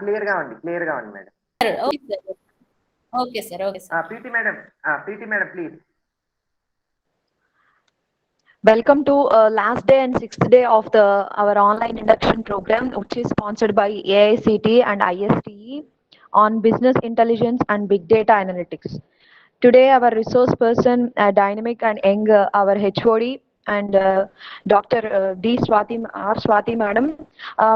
క్లియర్‌గా ఉంది. క్లియర్‌గా ఉంది madam. Okay sir. Okay sir. Okay sir. PT madam please. Welcome to last day and sixth day of our online induction program, which is sponsored by AICT and ISTE on business intelligence and big data analytics. Today, our resource person, dynamic and young, our HOD and Dr. D. Swati, R. Swati Madam.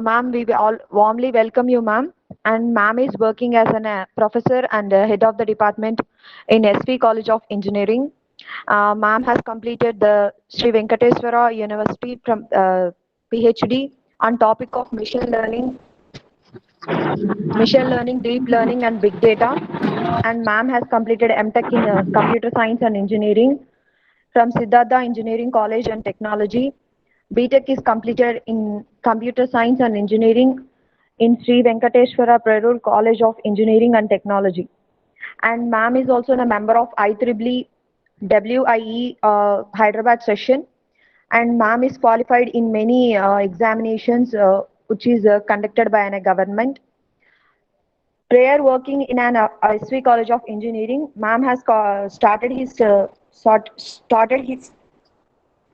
Ma'am, we all warmly welcome you, ma'am. And ma'am is working as a professor and head of the department in SV College of Engineering. Ma'am has completed the Sri Venkateswara University from PhD on topic of machine learning, deep learning and big data. And ma'am has completed MTech in computer science and engineering from Siddhartha Engineering College and Technology. BTech is completed in computer science and engineering in Sri Venkateswara Prerur College of Engineering and Technology. And ma'am is also a member of IEEE WIE Hyderabad session, and ma'am is qualified in many examinations which is conducted by a government. Prior working in an SV College of Engineering, ma'am has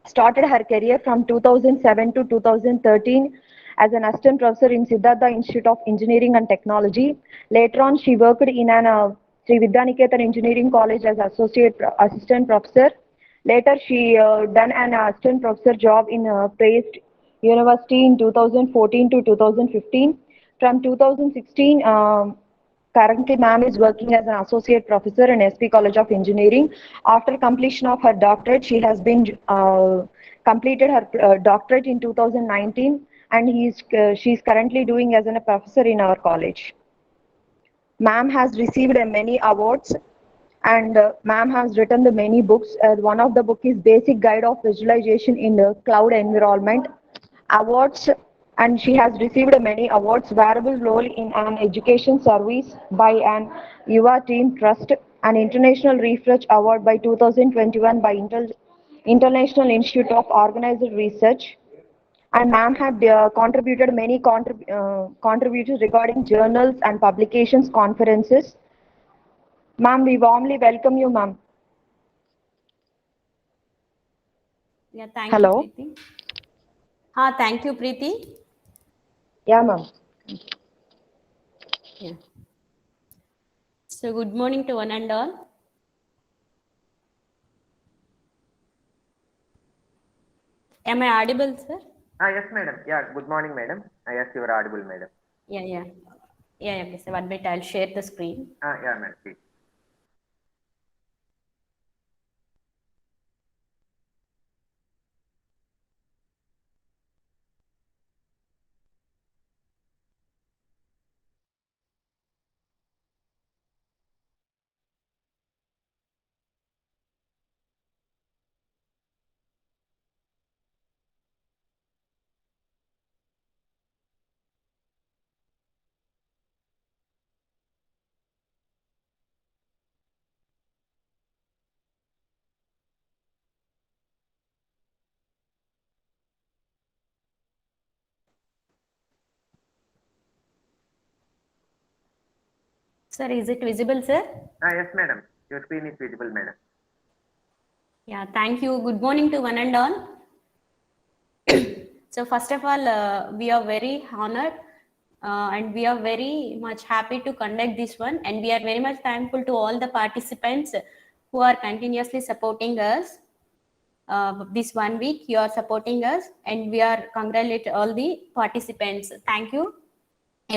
started her career from 2007 to 2013 as an assistant professor in Siddhartha Institute of Engineering and Technology. Later on, she worked in an Sri Vidyaniketan Engineering College as assistant professor. Later, she done an assistant professor job in Praised University in 2014 to 2015. From 2016, currently, ma'am is working as an associate professor in SP College of Engineering. After completion of her doctorate, she has been completed her doctorate in 2019, and she is currently doing as a professor in our college. Ma'am has received many awards, and ma'am has written the many books. One of the book is Basic Guide of Visualization in the Cloud Environment. Awards, and she has received many awards. Variable role in an education service by an Yuva Team Trust, an International Research Award by 2021 by International Institute of Organized Research. And ma'am had contributed many contributions regarding journals and publications, conferences. Ma'am, we warmly welcome you, ma'am. Yeah, thank Hello. you, Preeti. Thank you, Preeti. Yeah, ma'am. Yeah. So, good morning to one and all. Am I audible, sir? Yes, madam. Yeah, good morning, madam. Yes, you are audible, madam. Yeah. Okay, so 1 minute, I'll share the screen. Yeah, madam, please. Sir, is it visible, sir? Yes, madam. Your screen is visible, madam. Yeah, thank you. Good morning to one and all. So first of all, we are very honored and we are very much happy to conduct this one, and we are very much thankful to all the participants who are continuously supporting us. This 1 week you are supporting us, and we are congratulate all the participants. Thank you,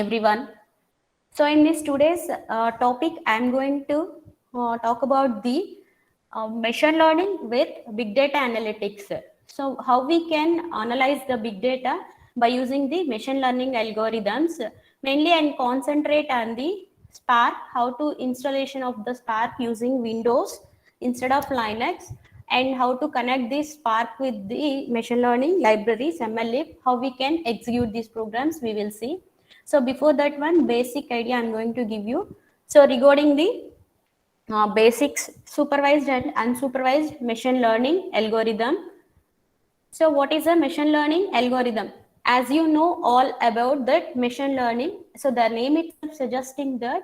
everyone. So in this today's topic, I am going to talk about the machine learning with big data analytics. So how we can analyze the big data by using the machine learning algorithms, mainly and concentrate on the Spark, how to installation of the Spark using Windows instead of Linux, and how to connect this Spark with the machine learning libraries, MLlib, how we can execute these programs, we will see. So before that, one basic idea I'm going to give you. So regarding the basics, supervised and unsupervised machine learning algorithm. So what is a machine learning algorithm? as you know all about that machine learning, so the name itself suggesting that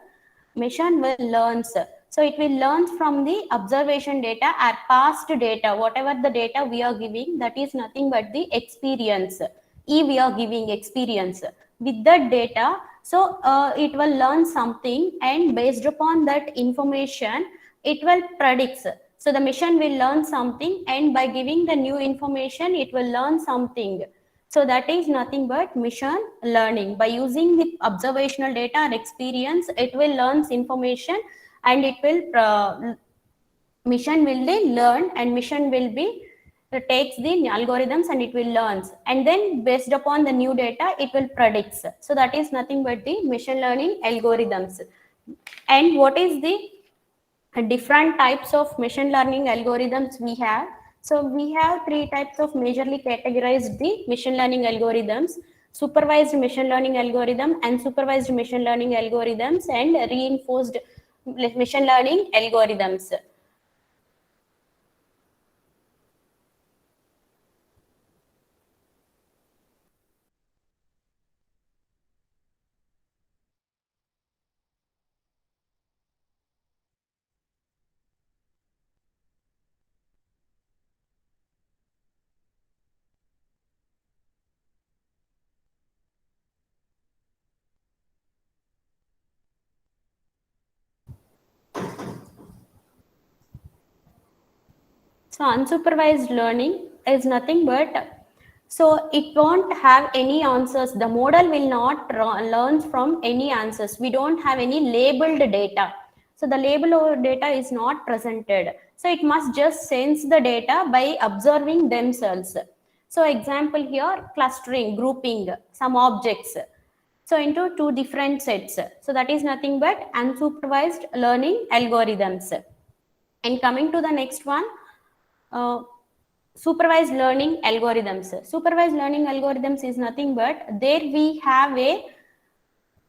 machine will learn. So it will learn from the observation data or past data, whatever the data we are giving, that is nothing but the experience. We are giving experience with that data. So it will learn something, and based upon that information, it will predict. So the machine will learn something, and by giving the new information, it will learn something. So that is nothing but machine learning. By using the observational data or experience, it will learn information, and it will machine will be learn, and machine will be takes the algorithms and it will learn, and then based upon the new data it will predict. So that is nothing but the machine learning algorithms. And what is the different types of machine learning algorithms we have? So we have three types of majorly categorized the machine learning algorithms: supervised machine learning algorithm, unsupervised machine learning algorithms, and reinforced machine learning algorithms. So unsupervised learning is nothing but, so it won't have any answers. The model will not learn from any answers. We don't have any labeled data. So the label of data is not presented. So it must just sense the data by observing themselves. So example here, clustering, grouping some objects. So into two different sets. So that is nothing but unsupervised learning algorithms. And coming to the next one, uh, supervised learning algorithms. Supervised learning algorithms is nothing but, there we have a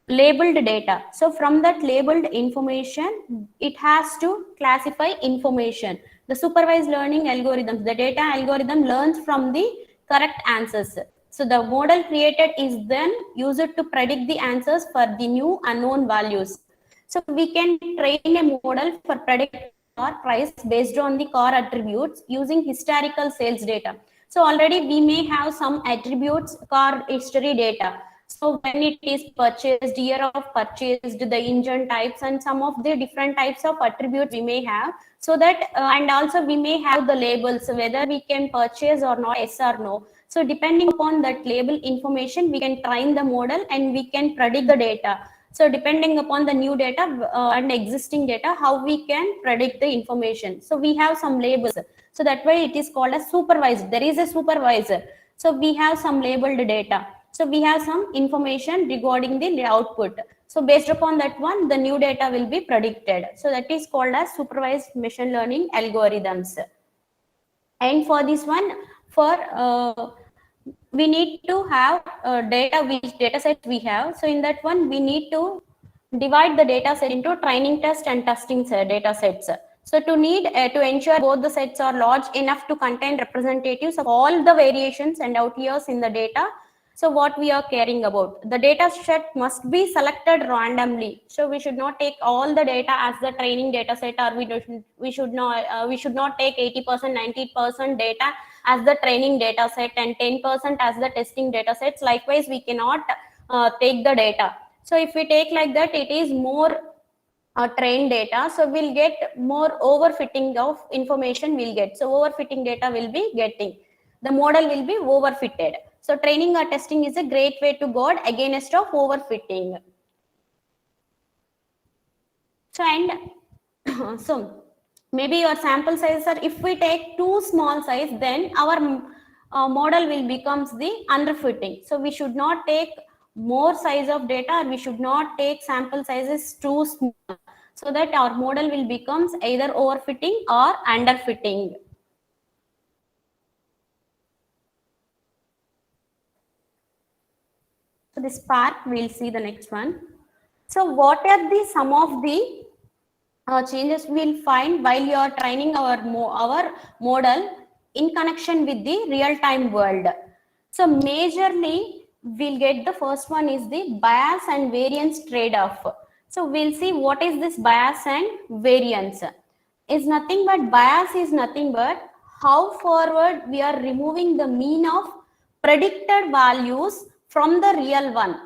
labeled data. So from that labeled information, it has to classify information. The supervised learning algorithms, the data algorithm learns from the correct answers. So the model created is then used to predict the answers for the new unknown values. So we can train a model for predicting car price based on the car attributes using historical sales data. So already we may have some attributes, car history data. So when it is purchased, year of purchased, the engine types, and some of the different types of attributes we may have. So that and also we may have the labels, whether we can purchase or not, yes or no. So depending upon that label information, we can train the model and we can predict the data. So depending upon the new data and existing data, how we can predict the information. So we have some labels. So that way it is called as supervised. There is a supervisor. So we have some labeled data. So we have some information regarding the output. So based upon that one, the new data will be predicted. So that is called as supervised machine learning algorithms. And for this one, we need to have data, which data set we have. So in that one, we need to divide the data set into training test and testing data sets. So to ensure both the sets are large enough to contain representatives of all the variations and outliers in the data. So what we are caring about, the data set must be selected randomly. So we should not take all the data as the training data set, or we should not take 80%, 90% data as the training data set and 10% as the testing data sets. Likewise, we cannot take the data. So if we take like that, it is more trained data. So we'll get more overfitting of information we'll get. So overfitting data will be getting. The model will be overfitted. So training or testing is a great way to guard against of overfitting. So and so maybe your sample sizes are, if we take too small size, then our model will becomes the underfitting. So we should not take more size of data, or we should not take sample sizes too small, so that our model will becomes either overfitting or underfitting. So this part we'll see the next one. So what are the some of the changes we'll find while you are training our model in connection with the real-time world? So majorly we'll get the first one is the bias and variance trade-off. So we'll see what is this bias and variance. Is nothing but bias is nothing but how forward we are removing the mean of predicted values from the real one.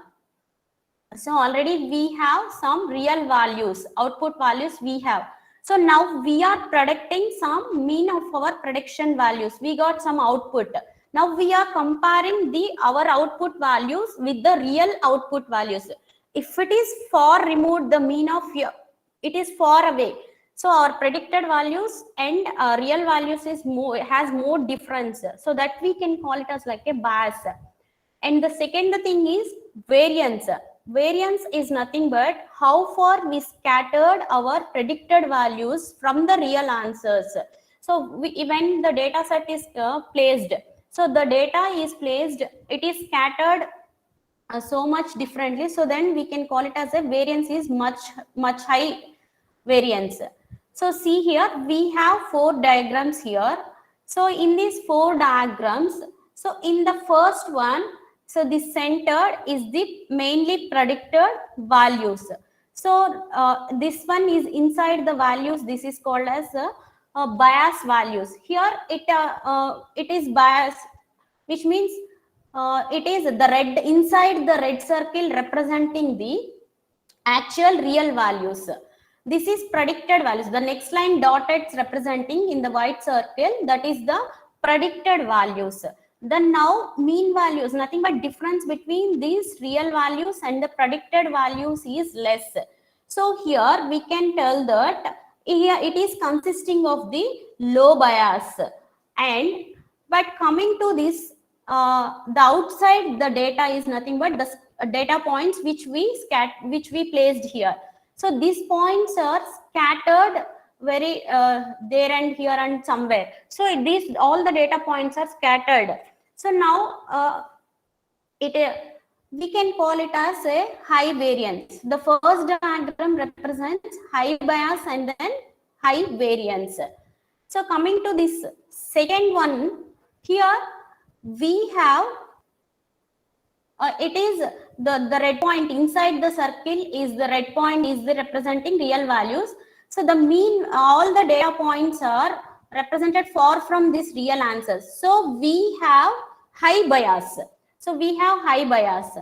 So already we have some real values, output values we have. So now we are predicting some mean of our prediction values. We got some output. Now we are comparing our output values with the real output values. If it is far removed, the mean of it is far away. So our predicted values and real values is has more difference. So that we can call it as like a bias. And the second thing is variance. Variance is nothing but how far we scattered our predicted values from the real answers. So when the data set is placed, so the data is placed, it is scattered so much differently. So then we can call it as a variance is much high variance. So see here, we have 4 diagrams here. So in these 4 diagrams, so in the first one, so the center is the mainly predicted values. So this one is inside the values. This is called as bias values. Here it is bias, which means it is the red inside the red circle representing the actual real values. This is predicted values. The next line dotted representing in the white circle, that is the predicted values. Then now mean values, nothing but difference between these real values and the predicted values is less. So here we can tell that here it is consisting of the low bias. And but coming to this, the outside the data is nothing but the data points which we placed here. So these points are scattered very there and here and somewhere. So these all the data points are scattered. So now we can call it as a high variance. The first diagram represents high bias and then high variance. So coming to this second one, here we have it is the red point inside the circle is the red point is the representing real values. So the mean, all the data points are represented far from this real answers. So we have high bias. So we have high bias.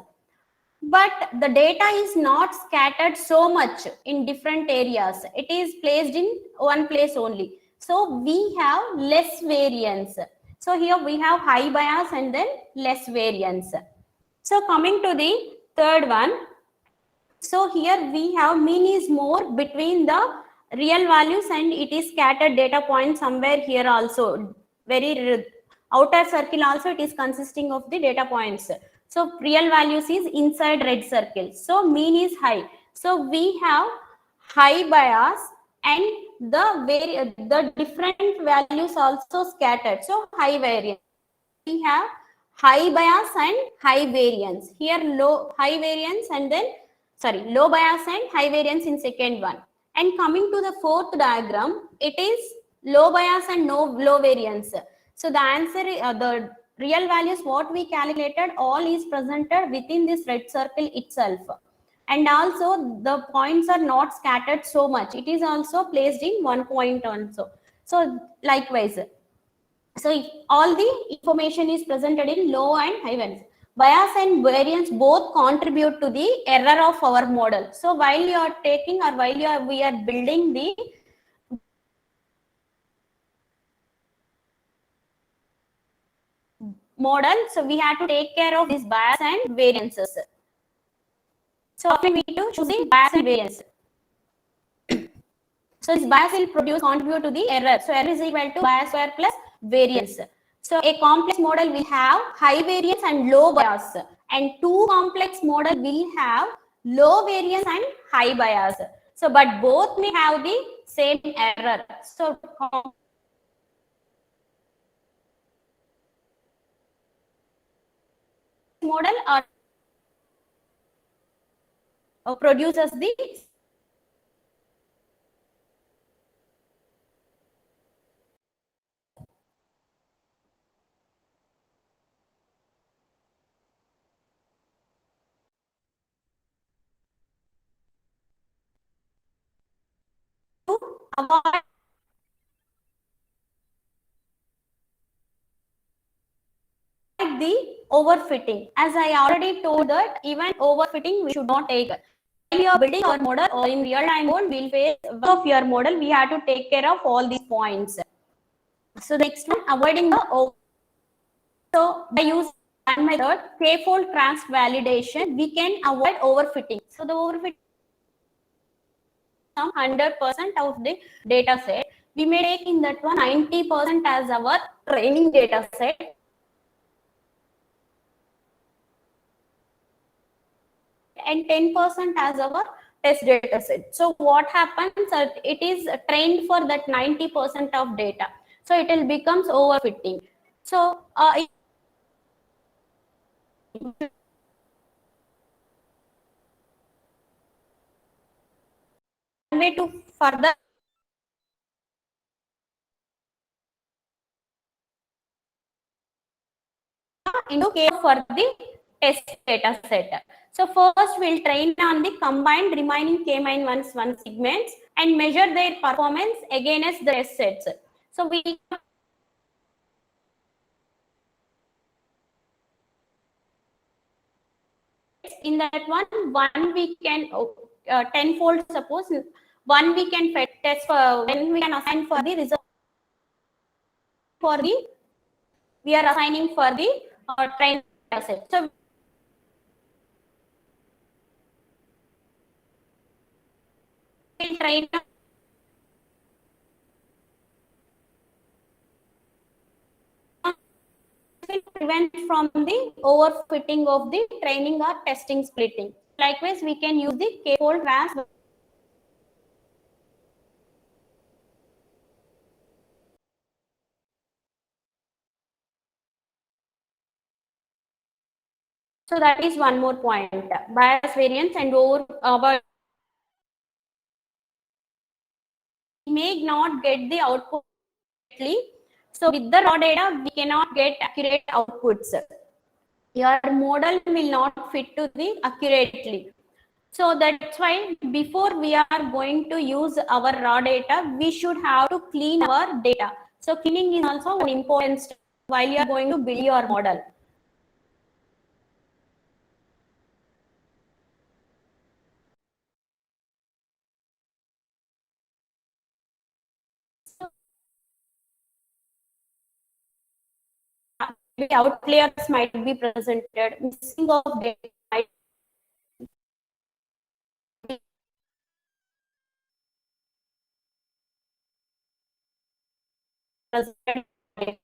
But the data is not scattered so much in different areas. It is placed in one place only. So we have less variance. So here we have high bias and then less variance. So coming to the third one. So here we have mean is more between the real values and it is scattered data point somewhere here also. Very outer circle also it is consisting of the data points. So real values is inside red circle. So mean is high. So we have high bias and the different values also scattered. So high variance. We have high bias and high variance. Here high variance and then low bias and high variance in second one. And coming to the fourth diagram, it is low bias and low variance. So the answer, the real values what we calculated all is presented within this red circle itself. And also the points are not scattered so much. It is also placed in one point also. So likewise. So all the information is presented in low and high variance. Bias and variance both contribute to the error of our model. So while you are taking or while we are building the model, so we have to take care of this bias and variances. So often we need to choose the bias and variance. So this bias will contribute to the error. So error is equal to bias square plus variance. So a complex model will have high variance and low bias, and two complex model will have low variance and high bias. So but both may have the same error. So model produces the avoid the overfitting. As I already told that even overfitting we should not take. When you are building our model or in real time mode, we'll face one of your model. We have to take care of all these points. So next one, avoiding the over. So by using one method, k-fold trans validation, we can avoid overfitting. So the overfitting 100% of the data set. We may take in that one 90% as our training data set and 10% as our test data set. So what happens? It is trained for that 90% of data. So it will becomes overfitting. So way to further into care for the test data set. So first we'll train on the combined remaining K-1 segments and measure their performance against the test sets. So we in that one we can tenfold suppose one we can test for when we can assign for the result for the we are assigning for the train data set. So we'll train will prevent from the overfitting of the training or testing splitting. Likewise, we can use the k-fold trans. So that is one more point. Bias variance and over may not get the output correctly. So with the raw data, we cannot get accurate outputs. Your model will not fit to the accurately. So that's why before we are going to use our raw data, we should have to clean our data. So cleaning is also an important step while you are going to build your model. Maybe outliers might be presented, missing of data might be presented.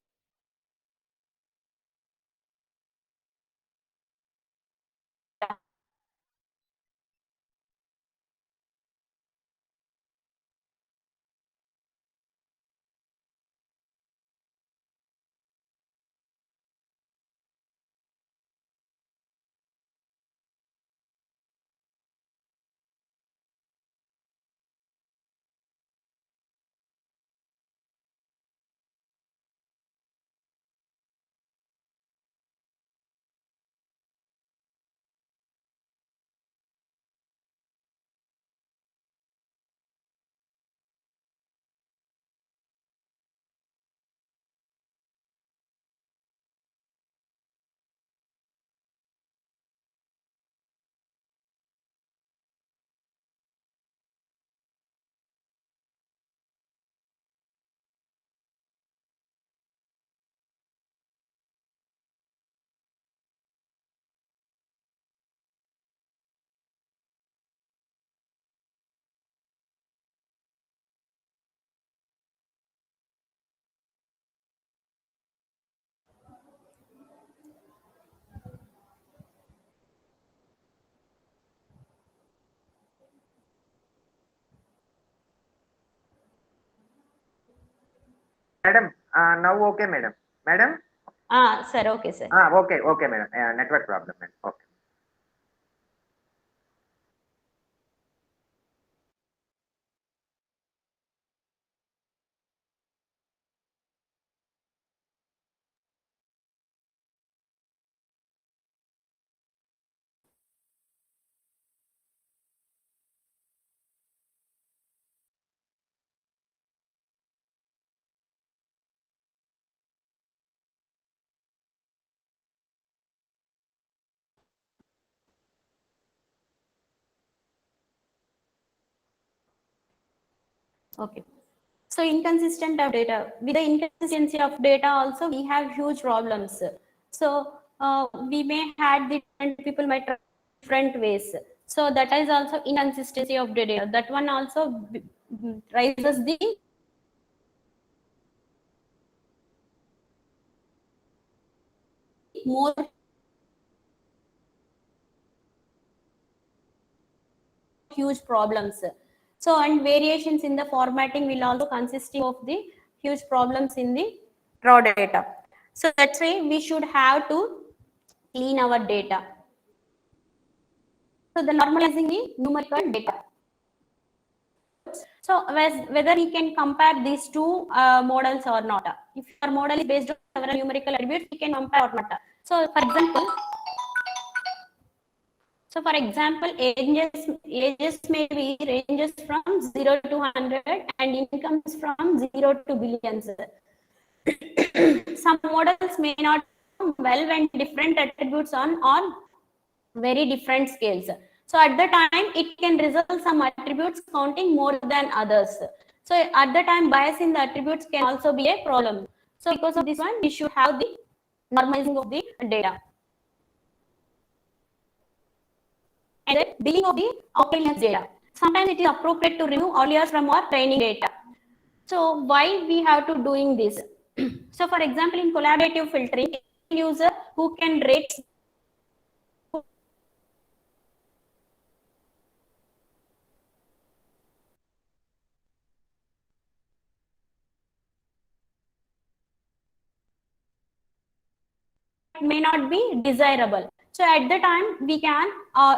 Madam, now okay, madam. Madam? Sir, okay, sir. Okay, okay, madam. Network problem, madam. Okay. Okay. So inconsistent of data. With the inconsistency of data also we have huge problems. So we may have the different people might try different ways. So that is also inconsistency of the data. That one also raises the more huge problems. So and variations in the formatting will also consisting of the huge problems in the raw data. So that's why we should have to clean our data. So the normalizing the numerical data. So whether we can compare these two models or not. If our model is based on several numerical attributes, we can compare or not. So for example, ages may be ranges from 0 to 100 and incomes from 0 to billions. Some models may not perform well when different attributes on very different scales. So at the time, it can result some attributes counting more than others. So at the time, bias in the attributes can also be a problem. So because of this one, we should have the normalizing of the data. And then billing of the outliers data. Sometimes it is appropriate to remove outliers from our training data. So why we have to doing this? So for example, in collaborative filtering, user who can rate may not be desirable. So at the time we can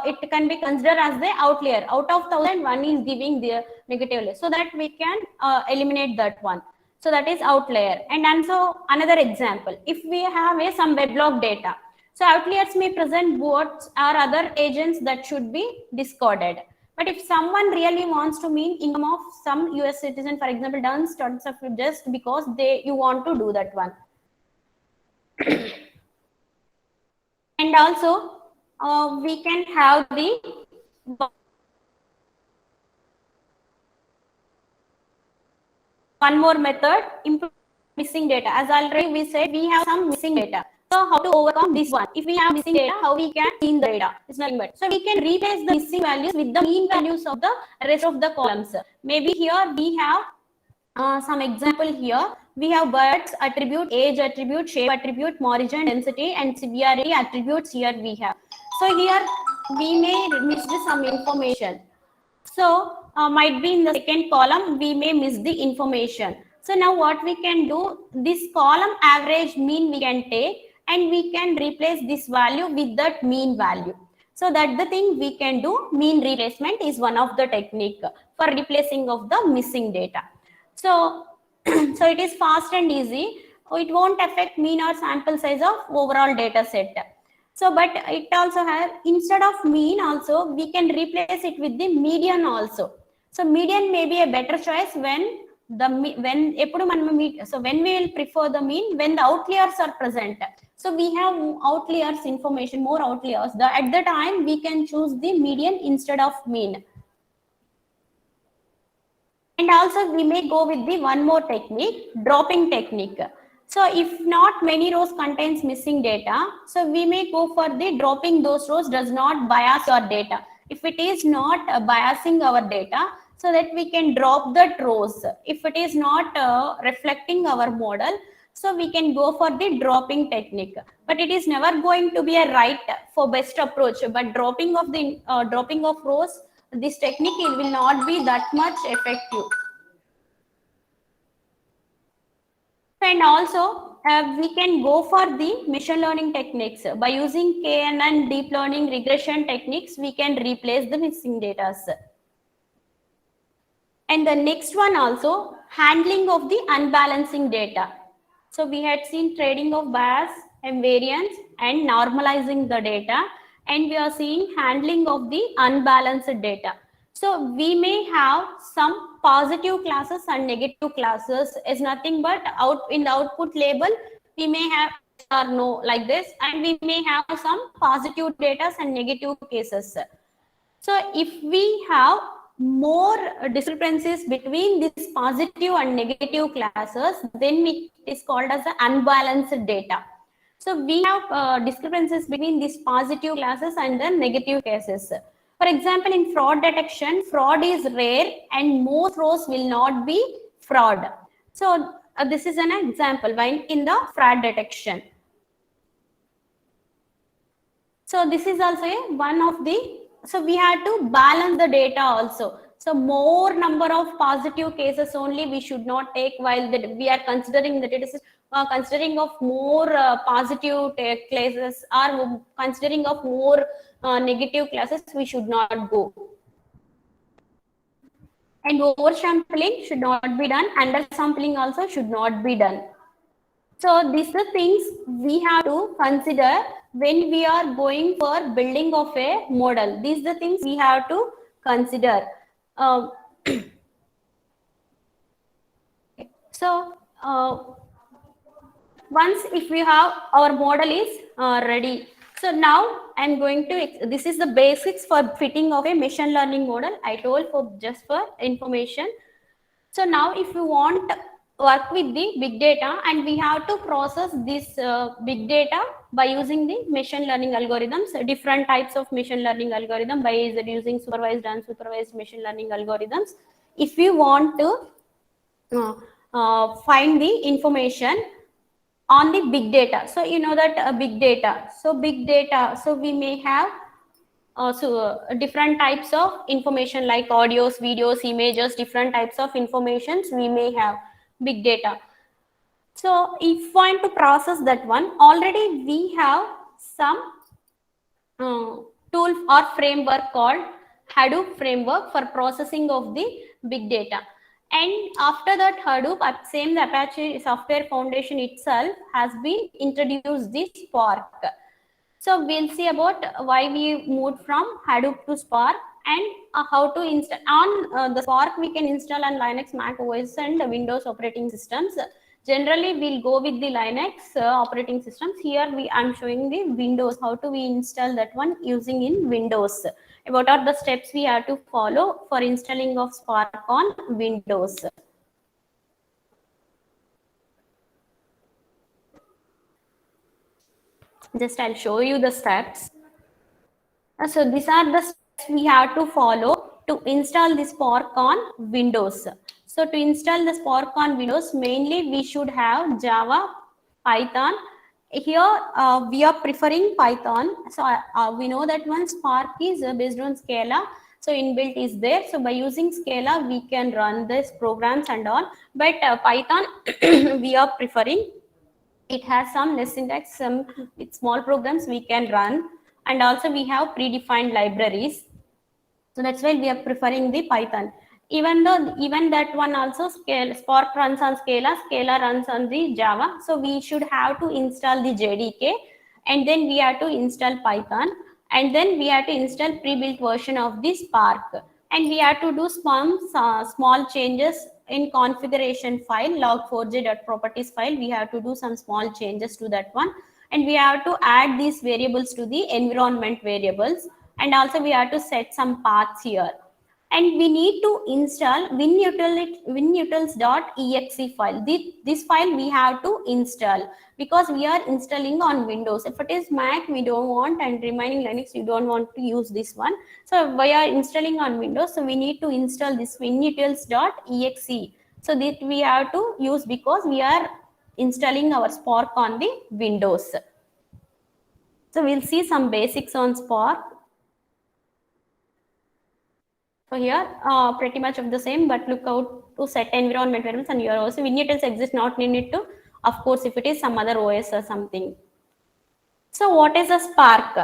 it can be considered as the outlier. Out of 1,000, one is giving the negatively, so that we can eliminate that one. So that is outlier. And also another example, if we have some weblog data, so outliers may present bots or other agents that should be discarded. But if someone really wants to mean income of some US citizen, for example, done tons of just because you want to do that one. And also we can have the one more method, improve missing data. As already we said, we have some missing data. So how to overcome this one? If we have missing data, how we can clean the data? It's nothing but. So we can replace the missing values with the mean values of the rest of the columns. Maybe here we have some example here. We have births attribute, age attribute, shape attribute, margin, density, and severity attributes here we have. So here we may miss some information. So might be in the second column, we may miss the information. So now what we can do, this column average mean we can take and we can replace this value with that mean value. So that the thing we can do, mean replacement is one of the technique for replacing of the missing data. So, so it is fast and easy. It won't affect mean or sample size of overall data set. So, but it also has, instead of mean also, we can replace it with the median also. So median may be a better choice when so when we will prefer the mean, when the outliers are present. So we have outliers information, more outliers. At the time we can choose the median instead of mean. And also we may go with the one more technique, dropping technique. So if not many rows contains missing data, so we may go for the dropping those rows does not bias our data. If it is not biasing our data, so that we can drop that rows. If it is not reflecting our model, so we can go for the dropping technique. But it is never going to be a right for best approach. But dropping of rows, this technique will not be that much effective. And also we can go for the machine learning techniques. By using KNN and deep learning regression techniques, we can replace the missing data. And the next one also, handling of the unbalancing data. So we had seen trading of bias and variance and normalizing the data, and we are seeing handling of the unbalanced data. So we may have some positive classes and negative classes is nothing but in the output label, we may have or no like this, and we may have some positive data and negative cases. So if we have more discrepancies between these positive and negative classes, then it is called as the unbalanced data. So we have discrepancies between these positive classes and the negative cases. For example, in fraud detection, fraud is rare and most rows will not be fraud. So this is an example when in the fraud detection. So this is also one of the, so we had to balance the data also. So more number of positive cases only we should not take, while that we are considering that it is considering of more positive cases or considering of more negative classes, we should not go. And oversampling should not be done, undersampling also should not be done. So these are things we have to consider when we are going for building of a model. These are the things we have to consider. Once if we have our model is ready. So now I'm going to, this is the basics for fitting of a machine learning model. I told for just for information. So now if you want work with the big data and we have to process this big data by using the machine learning algorithms, different types of machine learning algorithm by using supervised and unsupervised machine learning algorithms. If you want to find the information on the big data, so you know that big data, so we may have different types of information like audios, videos, images, different types of informations we may have big data. So if you want to process that one, already we have some tool or framework called Hadoop framework for processing of the big data. And after that Hadoop, same the Apache Software Foundation itself has been introduced this Spark. So we'll see about why we moved from Hadoop to Spark and how to install on the Spark. We can install on Linux, Mac OS and Windows operating systems. Generally, we'll go with the Linux operating systems. Here I'm showing the Windows, how to we install that one using in Windows. What are the steps we have to follow for installing of Spark on Windows? Just I'll show you the steps. So these are the steps we have to follow to install the Spark on Windows. So to install the Spark on Windows, mainly we should have Java, Python. Here we are preferring Python. So we know that one Spark is based on Scala. So inbuilt is there. So by using Scala, we can run this programs and all. But Python, we are preferring. It has some less syntax, some small programs we can run. And also we have predefined libraries. So that's why we are preferring the Python. Even that one also Spark runs on Scala, Scala runs on the Java. So we should have to install the JDK and then we have to install Python and then we have to install pre-built version of the Spark. And we have to do some small changes in configuration file, log4j.properties file. We have to do some small changes to that one. And we have to add these variables to the environment variables. And also we have to set some paths here. And we need to install winutils.exe file. This file we have to install because we are installing on Windows. If it is Mac, we don't want, and remaining Linux, you don't want to use this one. So we are installing on Windows, so we need to install this winutils.exe. So that we have to use because we are installing our Spark on the Windows. So we'll see some basics on Spark. So here, pretty much of the same, but look out to set environment variables, and here also winutils exist, not need to, of course, if it is some other OS or something. So what is a Spark?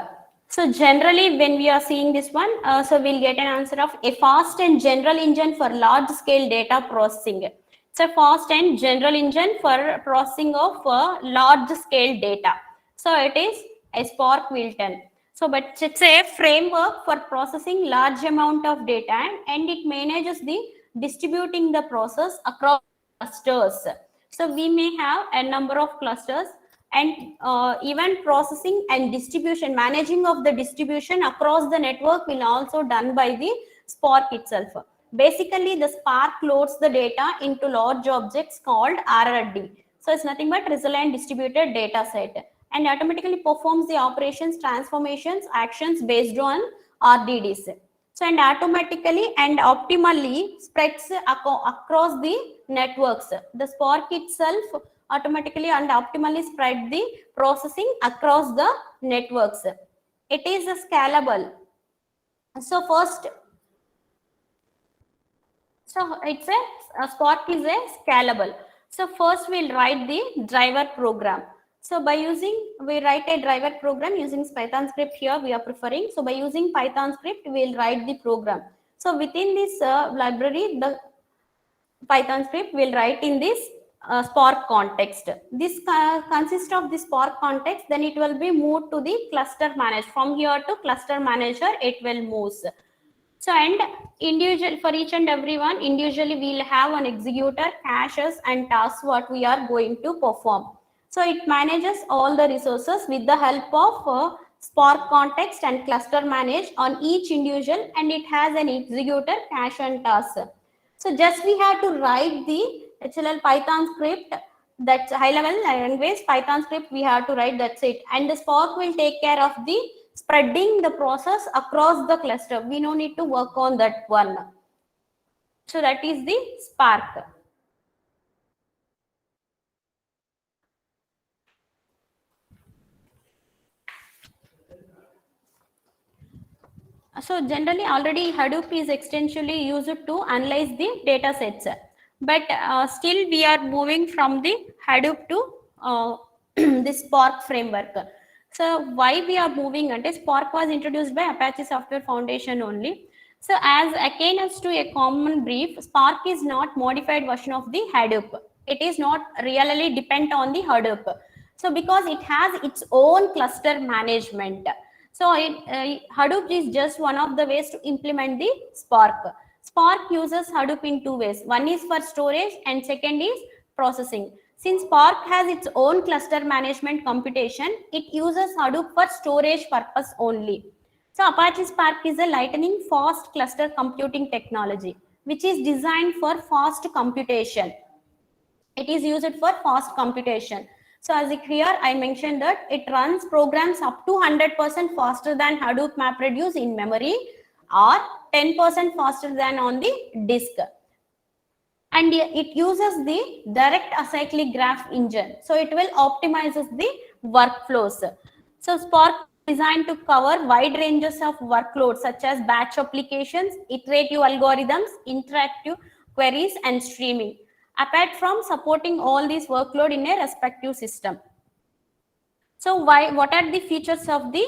So generally, when we are seeing this one, so we'll get an answer of a fast and general engine for large scale data processing. It's a fast and general engine for processing of large scale data. So it is a Spark Wilton. So, but it's a framework for processing large amount of data and it manages the distributing the process across clusters. So we may have a number of clusters and even processing and distribution, managing of the distribution across the network will also done by the Spark itself. Basically, the Spark loads the data into large objects called RRD. So it's nothing but resilient distributed data set, and automatically performs the operations, transformations, actions based on RDDs. So and automatically and optimally spreads across the networks. The Spark itself automatically and optimally spread the processing across the networks. It is a scalable. So first, so it's a Spark is a scalable. So first we'll write the driver program. So by we write a driver program using Python script here we are preferring. So by using Python script, we'll write the program. So within this library, the Python script will write in this Spark context. This consists of the Spark context, then it will be moved to the cluster manager. From here to cluster manager, it will move. So and individual for each and every one, individually we'll have an executor, caches and tasks what we are going to perform. So it manages all the resources with the help of Spark context and cluster manage on each individual, and it has an executor, cache and task. So just we have to write the HLL Python script, that's high level language Python script we have to write, that's it. And the Spark will take care of the spreading the process across the cluster. We no need to work on that one. So that is the Spark. So generally already Hadoop is extensively used to analyze the data sets, but still we are moving from the Hadoop to the Spark framework. So why we are moving, and Spark was introduced by Apache Software Foundation only. So as akin as to a common brief, Spark is not modified version of the Hadoop. It is not really depend on the Hadoop. So because it has its own cluster management. So Hadoop is just one of the ways to implement the Spark. Spark uses Hadoop in two ways. One is for storage and second is processing. Since Spark has its own cluster management computation, it uses Hadoop for storage purpose only. So Apache Spark is a lightning fast cluster computing technology, which is designed for fast computation. It is used for fast computation. So as here I mentioned that it runs programs up to 100% faster than Hadoop MapReduce in memory, or 10% faster than on the disk. And it uses the direct acyclic graph engine. So it will optimizes the workflows. So Spark is designed to cover wide ranges of workloads such as batch applications, iterative algorithms, interactive queries and streaming, apart from supporting all these workload in a respective system. So what are the features of the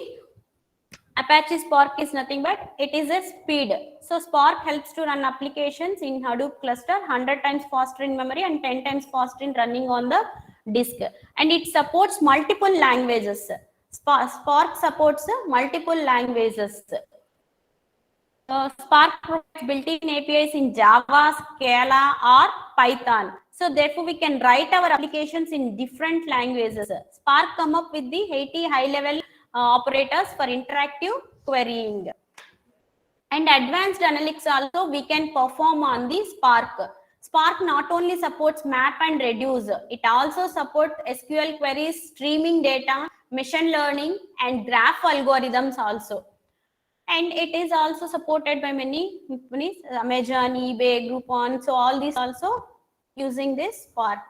Apache Spark? Is nothing but it is a speed. So Spark helps to run applications in Hadoop cluster 100 times faster in memory and 10 times faster in running on the disk. And it supports multiple languages. Spark supports multiple languages. Spark provides built-in APIs in Java, Scala or Python. So therefore we can write our applications in different languages. Spark come up with the 80 high-level operators for interactive querying. And advanced analytics also we can perform on the Spark. Spark not only supports map and reduce, it also supports SQL queries, streaming data, machine learning and graph algorithms also. And it is also supported by many companies, Amazon, eBay, Groupon. So all these also using this Spark.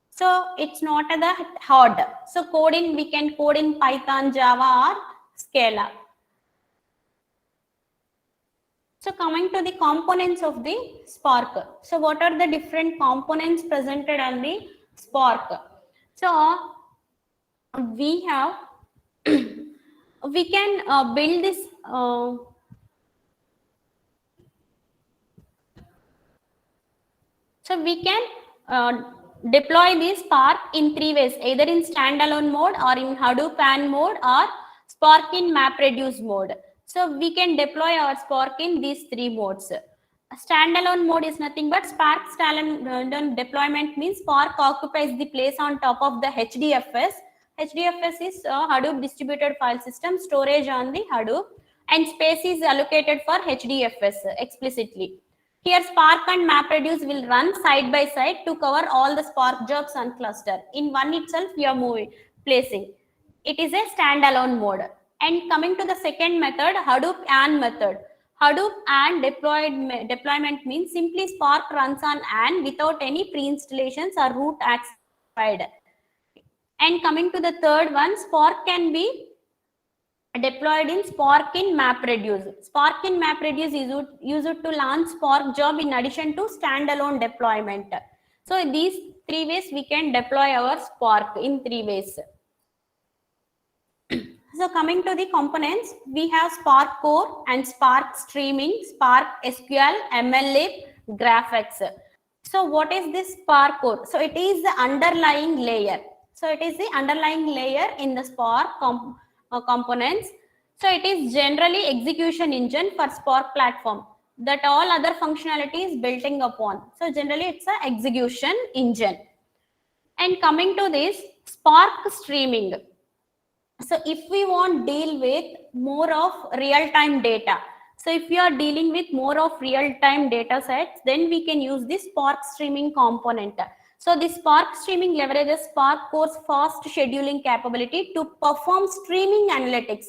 So it's not that hard. So coding, we can code in Python, Java or Scala. So coming to the components of the Spark. So what are the different components presented on the Spark? So we have, we can build this so we can deploy this Spark in three ways, either in standalone mode or in Hadoop PAN mode or Spark in MapReduce mode. So we can deploy our Spark in these three modes. Standalone mode is nothing but Spark standalone deployment means Spark occupies the place on top of the HDFS. HDFS is Hadoop distributed file system, storage on the Hadoop. and space is allocated for HDFS explicitly. Here Spark and MapReduce will run side by side to cover all the Spark jobs on cluster. In one itself we are placing. It is a standalone mode. And coming to the second method, Hadoop AND method. Hadoop AND deployment means simply Spark runs on AND without any pre-installations or root access required. And coming to the third one, Spark can be deployed in Spark in MapReduce. Spark in MapReduce is used to launch Spark job in addition to standalone deployment. So in these three ways we can deploy our Spark in three ways. So coming to the components, we have Spark Core and Spark Streaming, Spark SQL, MLlib, GraphX. So what is this Spark Core? So it is the underlying layer. So it is the underlying layer in the Spark components. So it is generally execution engine for Spark platform that all other functionality is building upon. So generally it's an execution engine. And coming to this Spark Streaming. So if we want deal with more of real-time data, so if you are dealing with more of real-time data sets, then we can use this Spark Streaming component. So this Spark Streaming leverages Spark Core's fast scheduling capability to perform streaming analytics.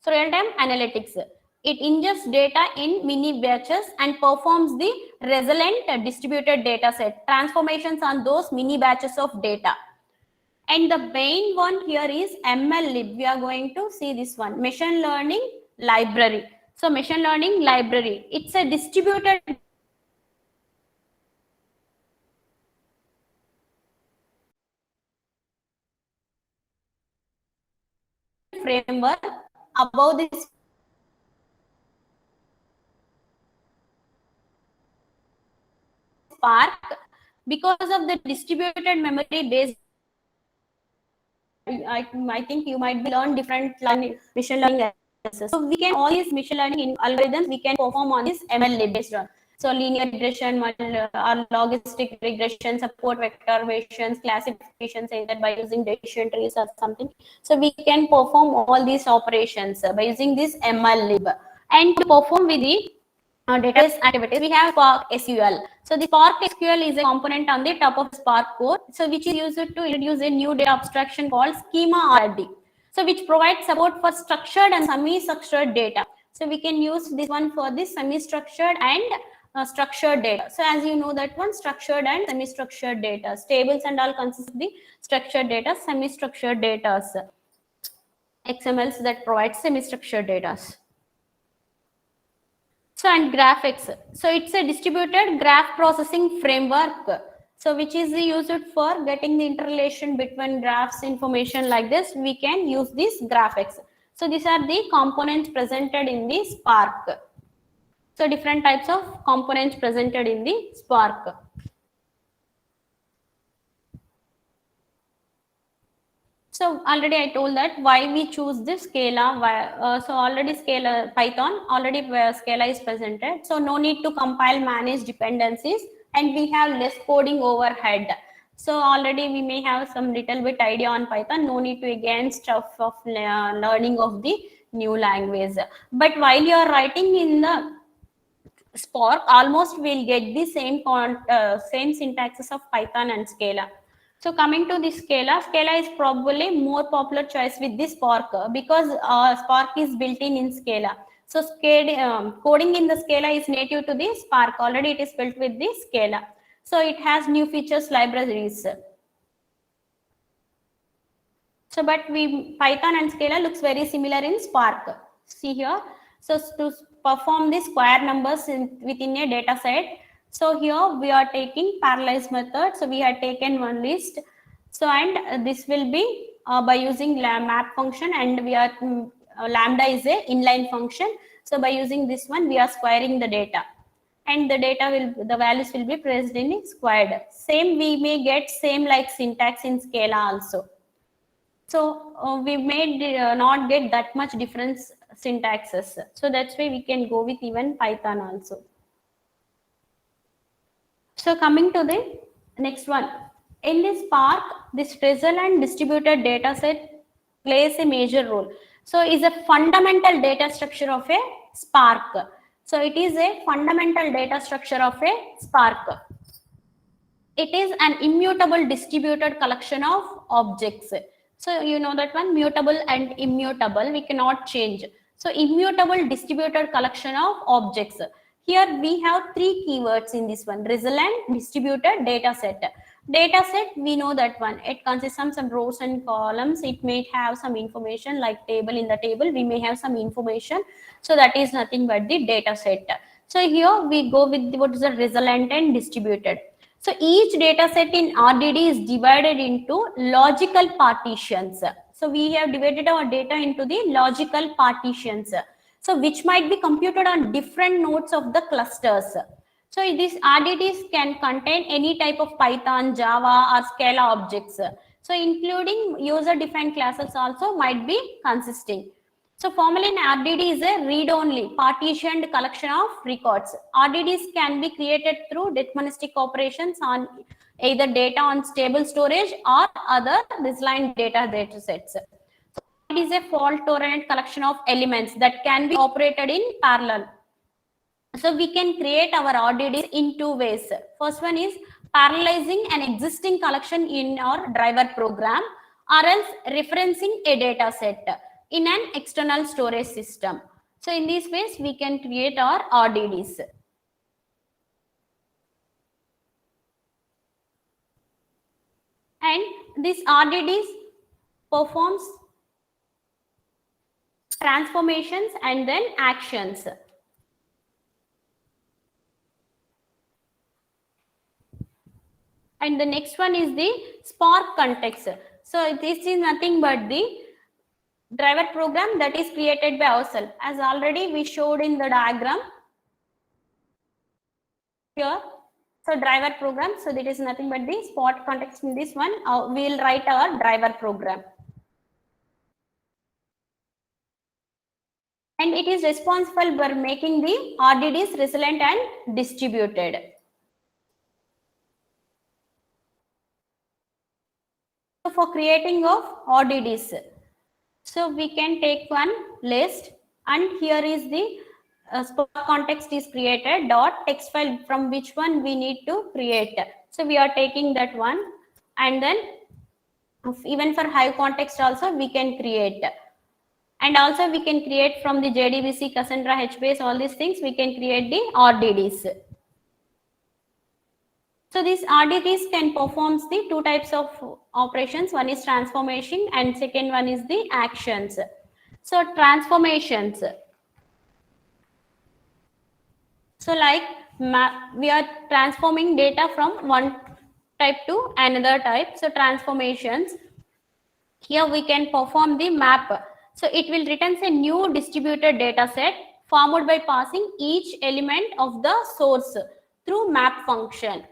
So real-time analytics. It ingests data in mini batches and performs the resilient distributed data set transformations on those mini batches of data. And the main one here is MLlib. We are going to see this one, machine learning library. So machine learning library, it's a distributed framework above this Spark because of the distributed memory based. I think you might be learn different machine learning analysis. So we can all these machine learning algorithms we can perform on this MLlib based on. So linear regression, or logistic regression, support vector versions, classifications either by using decision trees or something. So we can perform all these operations by using this MLlib. And to perform with the database activities, we have Spark SQL. So the Spark SQL is a component on the top of Spark core, so which is used to introduce a new data abstraction called schema RD. So which provides support for structured and semi-structured data. So we can use this one for this semi-structured and structured data. So as you know that one, structured and semi-structured data, tables and all consist of the structured data, semi-structured data, XMLs that provide semi-structured data. So and GraphX. So it's a distributed graph processing framework. So which is used for getting the interrelation between graphs information like this. We can use this GraphX. So these are the components presented in the Spark. So different types of components presented in the Spark. So already I told that why we choose this Scala. So already Scala Python, already Scala is presented. So no need to compile, manage dependencies, and we have less coding overhead. So already we may have some little bit idea on Python. No need to again stuff of learning of the new language. But while you are writing in the Spark, almost we'll get the same syntaxes of Python and Scala. So coming to the Scala is probably more popular choice with this Spark because Spark is built in Scala. So coding in the Scala is native to the Spark. Already it is built with the Scala. So it has new features, libraries. So but Python and Scala looks very similar in Spark. See here. So to perform the square numbers within a data set. So here we are taking parallelize method. So we have taken one list. So and this will be by using map function, and we are lambda is a inline function. So by using this one, we are squaring the data, and the values will be pressed in squared. Same we may get same like syntax in Scala also. So we may not get that much difference syntaxes. So that's why we can go with even Python also. So coming to the next one, in this Spark, this resilient distributed data set plays a major role. So is a fundamental data structure of a Spark. So it is a fundamental data structure of a Spark. It is an immutable distributed collection of objects. So you know that one, mutable and immutable, we cannot change. So immutable distributed collection of objects. Here we have three keywords in this one: resilient, distributed, data set. Data set, we know that one, it consists of some rows and columns. It may have some information like table. In the table we may have some information, so that is nothing but the data set. So here we go with what is the resilient and distributed. So each data set in RDD is divided into logical partitions. So we have divided our data into the logical partitions, so which might be computed on different nodes of the clusters. So these RDDs can contain any type of Python, Java or Scala objects. So including user defined classes also might be consisting. So formally, an RDD is a read-only partitioned collection of records. RDDs can be created through deterministic operations on either data on stable storage or other resilient data sets. So it is a fault-tolerant collection of elements that can be operated in parallel. So we can create our RDDs in two ways. First one is parallelizing an existing collection in our driver program, or else referencing a data set in an external storage system. So in these ways we can create our RDDs. And this RDDs performs transformations and then actions. And the next one is the Spark context. So this is nothing but the driver program that is created by ourselves, as already we showed in the diagram here. So driver program, so that is nothing but the Spark context. In this one we will write our driver program, and it is responsible for making the RDDs resilient and distributed. So for creating of RDDs, so we can take one list, and here is the Spark context is created dot text file from which one we need to create. So we are taking that one, and then even for Hive context also we can create, and also we can create from the JDBC, Cassandra, HBase, all these things we can create the RDDs. So these RDDs can perform the two types of operations. One is transformation and second one is the actions. So transformations. So like we are transforming data from one type to another type. So transformations. Here we can perform the map. So it will return a new distributed data set formed by passing each element of the source through map function.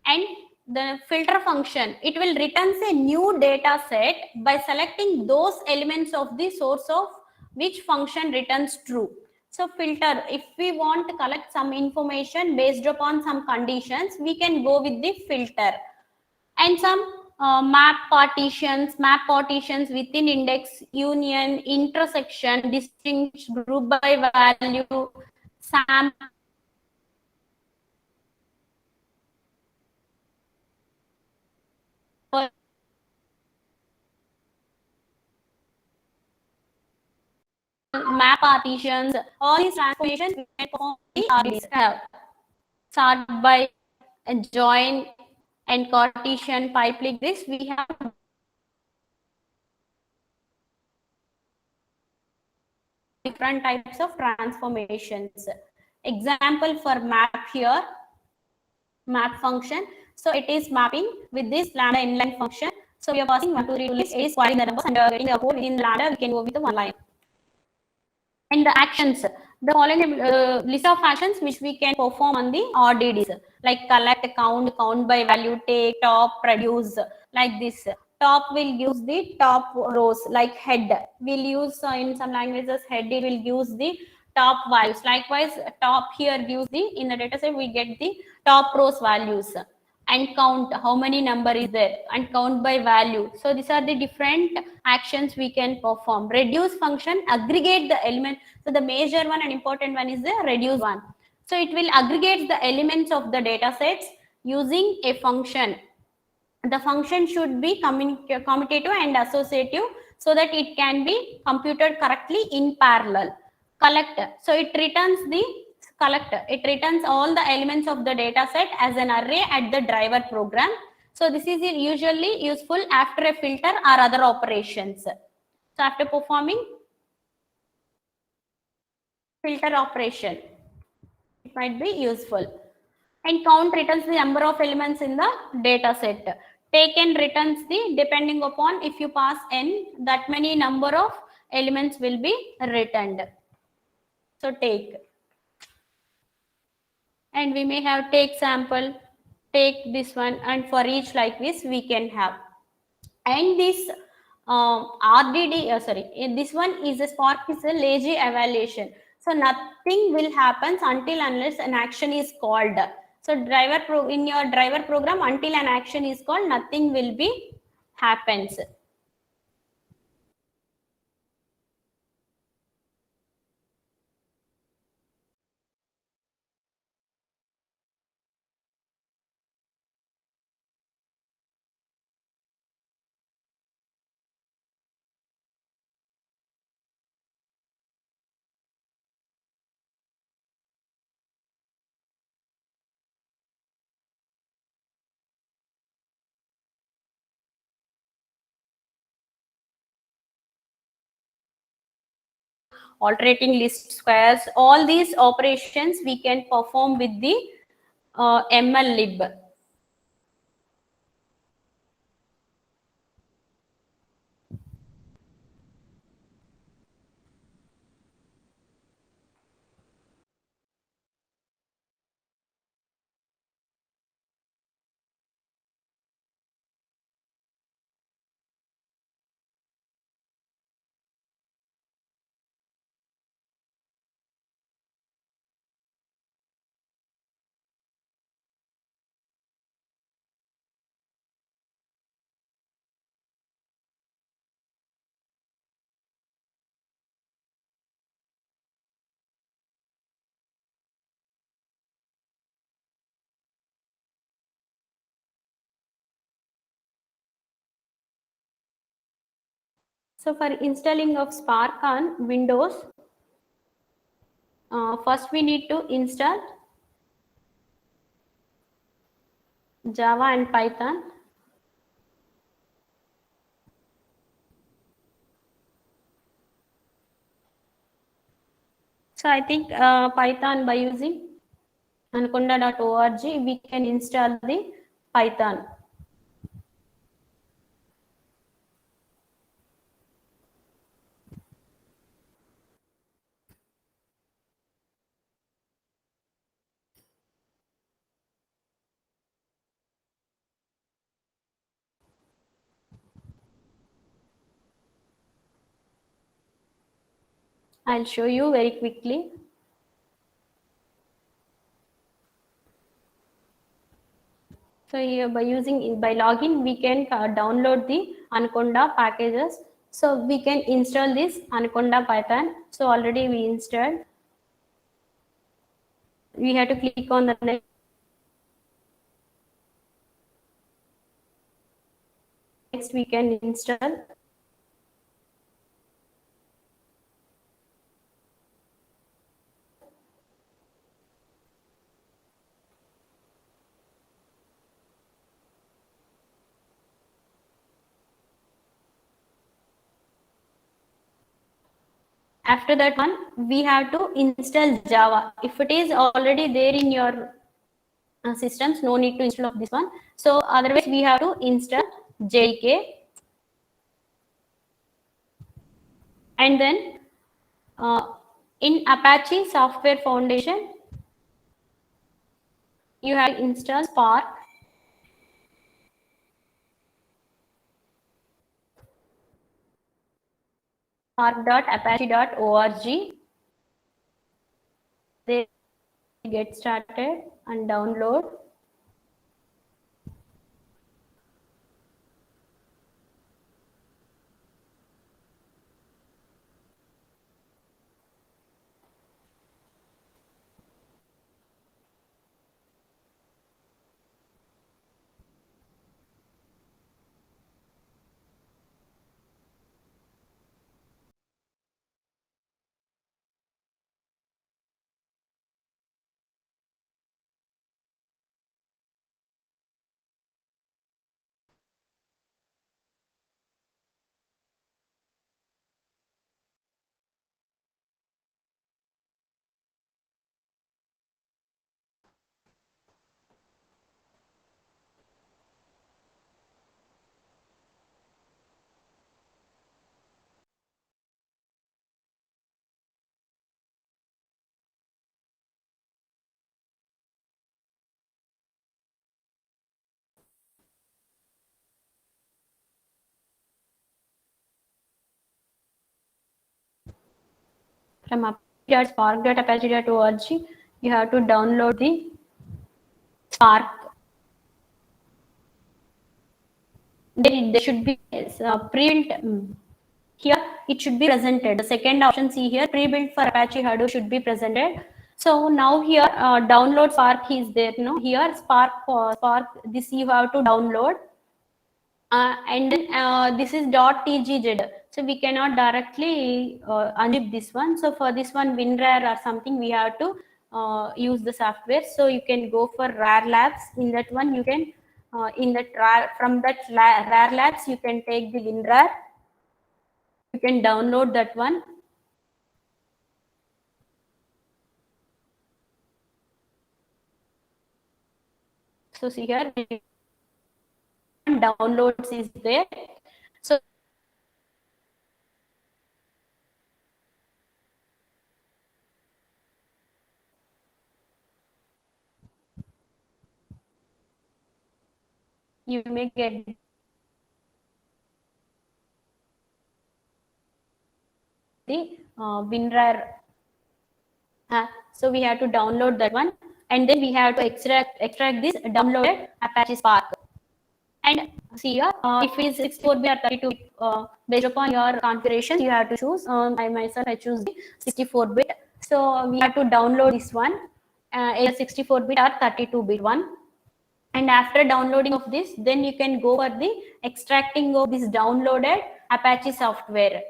And the filter function, it will return a new data set by selecting those elements of the source of which function returns true. So filter, if we want to collect some information based upon some conditions, we can go with the filter. And some map partitions within index, union, intersection, distinct, group by value, sample, map partitions, all these transformations we can perform the RDDs. Sort by, join, and Cartesian pipe like this, we have different types of transformations. Example for map here, map function. So it is mapping with this lambda inline function. So we are passing 1, 2, 3 to list, is querying the numbers and getting the code within lambda. We can go with the one line. And the actions, the following list of actions which we can perform on the RDDs, like collect, count, count by value, take, top, produce, like this. Top will use the top rows, like head. We'll use in some languages head will use the top values. Likewise, top here gives the, in the data set we get the top rows values. and count how many number is there and count by value. So these are the different actions we can perform. Reduce function aggregate the element. So the major one and important one is the reduce one. So it will aggregate the elements of the data sets using a function. The function should be commutative and associative so that it can be computed correctly in parallel. Collect. So it returns the collect. It returns all the elements of the data set as an array at the driver program. So this is usually useful after a filter or other operations. So after performing filter operation, it might be useful. And count returns the number of elements in the data set. Take n returns the, depending upon if you pass n, that many number of elements will be returned. So take. And we may have take sample, take this one, and for each like this we can have. And this RDD, this one is a Spark is a lazy evaluation. So nothing will happen until unless an action is called. So in your driver program, until an action is called, nothing will be happens. Alternating list squares, all these operations we can perform with the MLlib. So for installing of Spark on Windows, first we need to install Java and Python. So I think Python, by using anaconda.org, we can install the Python. I'll show you very quickly. So here by login, we can download the Anaconda packages. So we can install this Anaconda Python. So already we installed. We have to click on the next. We can install. After that one, we have to install Java. If it is already there in your systems, no need to install of this one. So otherwise, we have to install JDK. And then in Apache Software Foundation, you have to install Spark. Spark.apache.org. They get started and download. from spark.apache.org, you have to download the Spark. There should be pre-built. Here it should be presented. The second option, see here, pre-built for Apache Hadoop should be presented. So now here download Spark is there. No, here Spark this you have to download. And then this is .tgz, so we cannot directly unzip this one. So for this one, WinRAR or something, we have to use the software. So you can go for RAR Labs. In that one, you can from that RAR Labs, you can take the WinRAR. You can download that one. So see here, downloads is there. So you may get the WinRAR. So we have to download that one, and then we have to extract this downloaded Apache Spark. And see here, if it is 64-bit or 32-bit, based upon your configuration, you have to choose. I choose the 64-bit. So we have to download this one, either 64-bit or 32-bit one. And after downloading of this, then you can go for the extracting of this downloaded Apache software.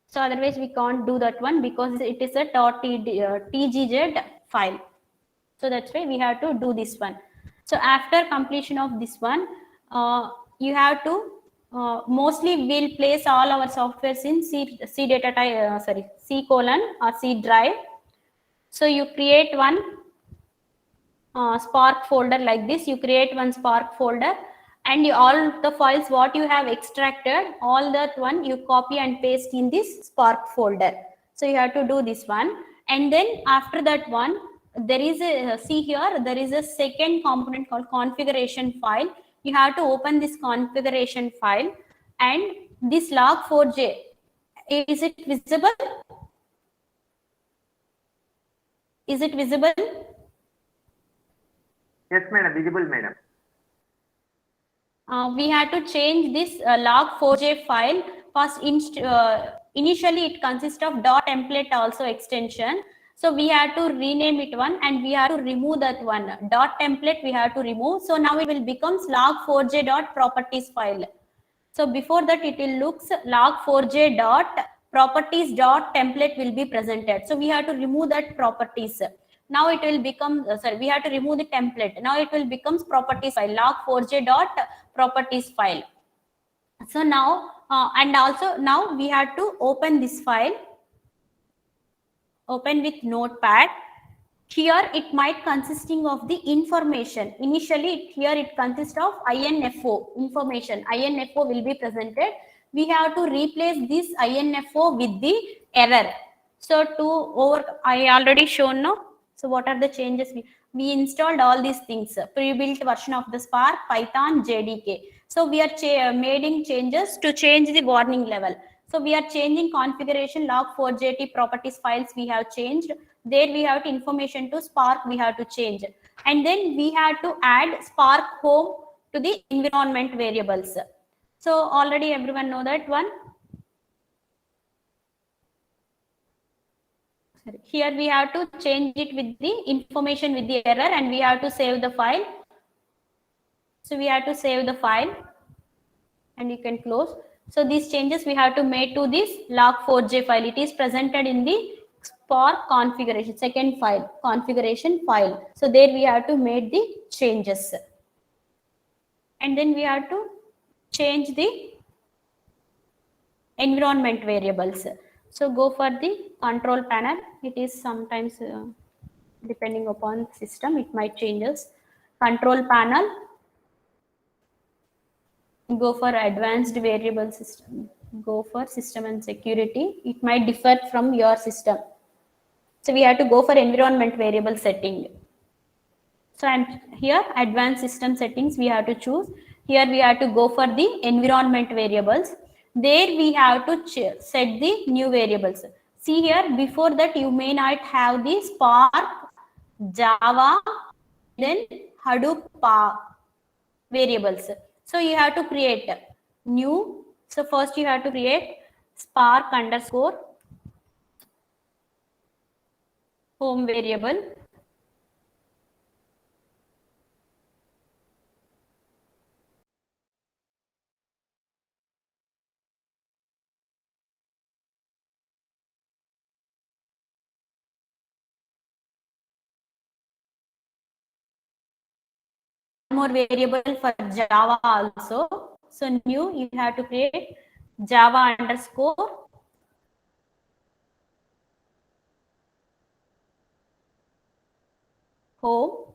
So otherwise we can't do that one because it is a .tgz file. So that's why we have to do this one. So after completion of this one, you have to mostly we'll place all our softwares in C data type, C colon or C drive. So you create one Spark folder like this. You create one Spark folder, and all the files what you have extracted, all that one you copy and paste in this Spark folder. So you have to do this one, and then after that one, there is a see here, there is a second component called configuration file. You have to open this configuration file, and this log4j, is it visible? Is it visible? Yes, madam, visible, madam. We had to change this log4j file. First, initially it consists of .template also extension. So we had to rename it one, and we have to remove that one. .template we have to remove. So now it will becomes log4j.properties file. So before that it will looks log4j.properties.template will be presented. So we have to remove that properties. Now it will become, we have to remove the template. Now it will becomes properties file, log4j.properties file. So now, and also now we have to open this file, open with Notepad. Here it might consisting of the information. Initially here it consists of INFO information. INFO will be presented. We have to replace this INFO with the error. So I already shown now. So what are the changes? We installed all these things, pre-built version of the Spark, Python, JDK. So we are making changes to change the warning level. So we are changing configuration log4j properties files we have changed. There we have to information to Spark we have to change. And then we have to add Spark home to the environment variables. So already everyone know that one. Here we have to change it with the information with the error, and we have to save the file. So we have to save the file, and you can close. So these changes we have to make to this log4j file. It is presented in the Spark configuration, second file, configuration file. So there we have to make the changes. And then we have to change the environment variables. So go for the control panel. It is sometimes depending upon system, it might changes. Control panel. Go for advanced variable system. Go for system and security. It might differ from your system. So we have to go for environment variable setting. So and here advanced system settings we have to choose. Here we have to go for the environment variables. There we have to set the new variables. See here, before that you may not have the Spark, Java, then Hadoop variables. So you have to create new. So first you have to create Spark underscore home variable. More variable for Java also. So new, you have to create Java underscore home.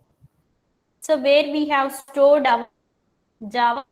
So where we have stored our Java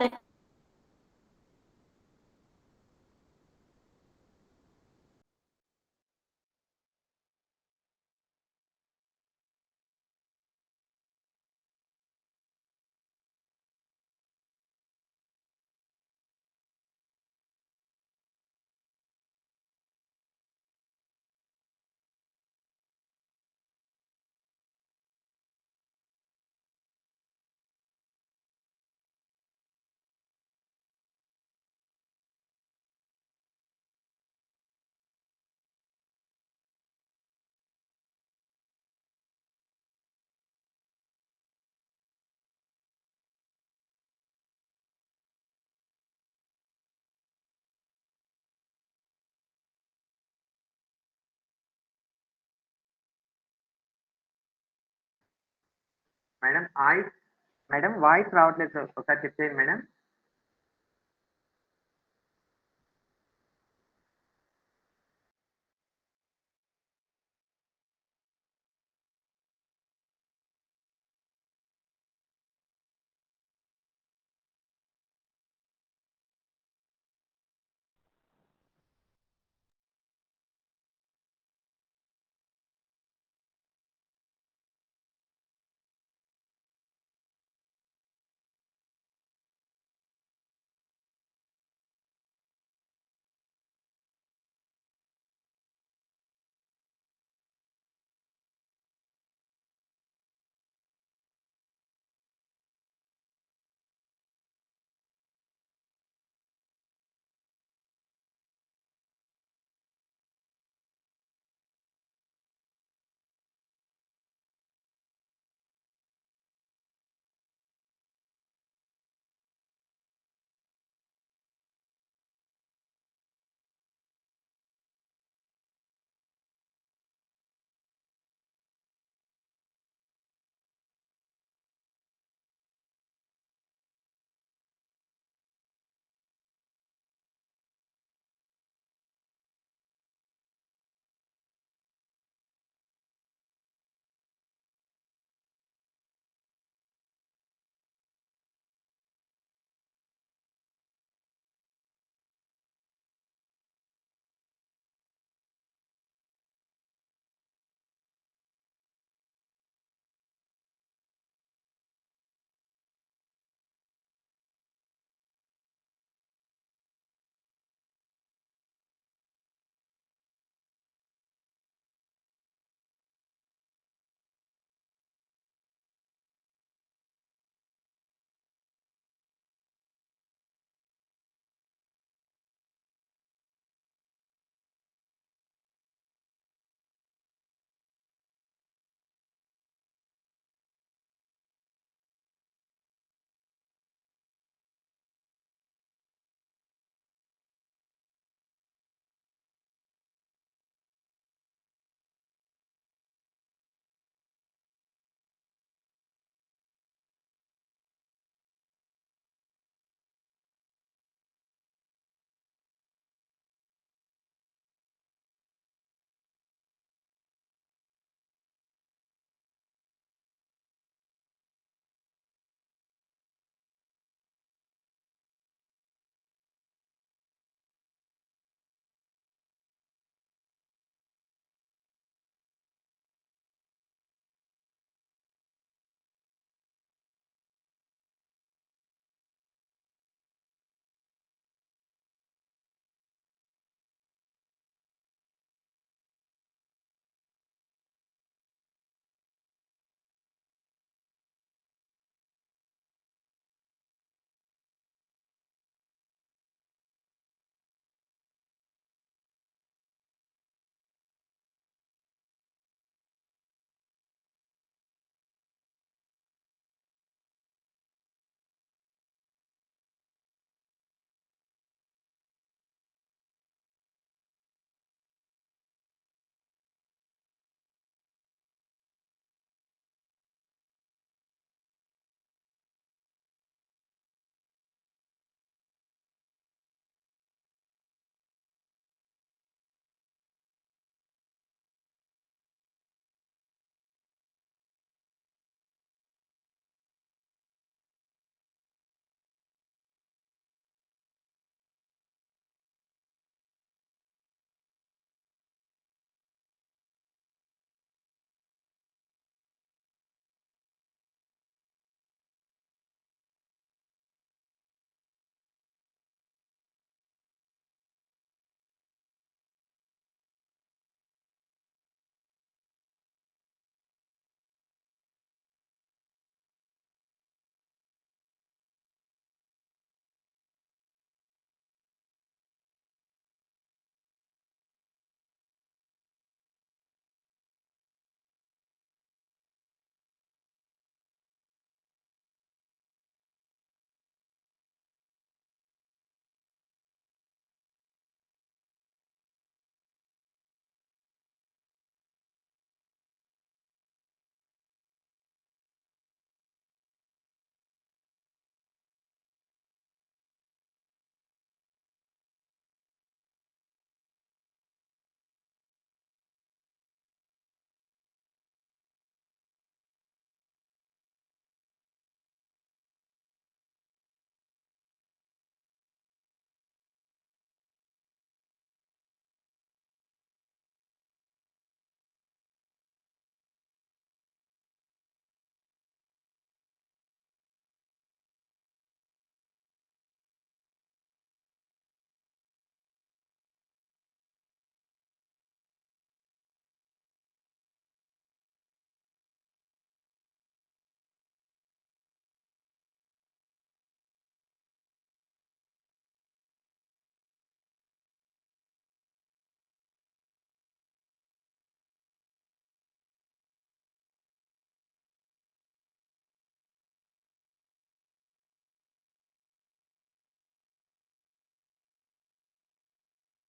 madam voice రావట్లేదు, ఒకసారి చెప్పేయండి madam.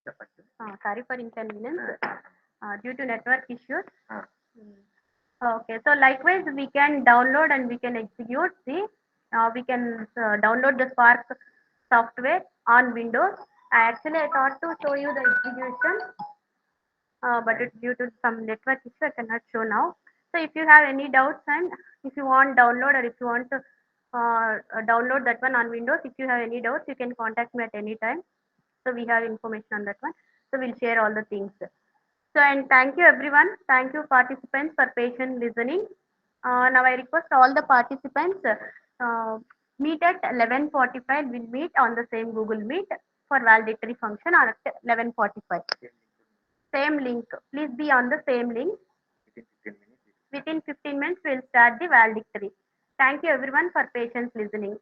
చెప్పండి. Sorry for inconvenience due to network issues. Ah. Okay, so likewise we can download and we can execute we can download the Spark software on Windows. I thought to show you the execution, but it's due to some network issue I cannot show now. So if you have any doubts and if you want download or if you want to download that one on Windows, if you have any doubts, you can contact me at any time. So we have information on that one. So we'll share all the things. So and thank you everyone. Thank you participants for patient listening. Now I request all the participants meet at 11:45. We'll meet on the same Google Meet for valedictory function on 11:45. Same link. Please be on the same link. Within 15 minutes we'll start the valedictory. Thank you everyone for patient listening.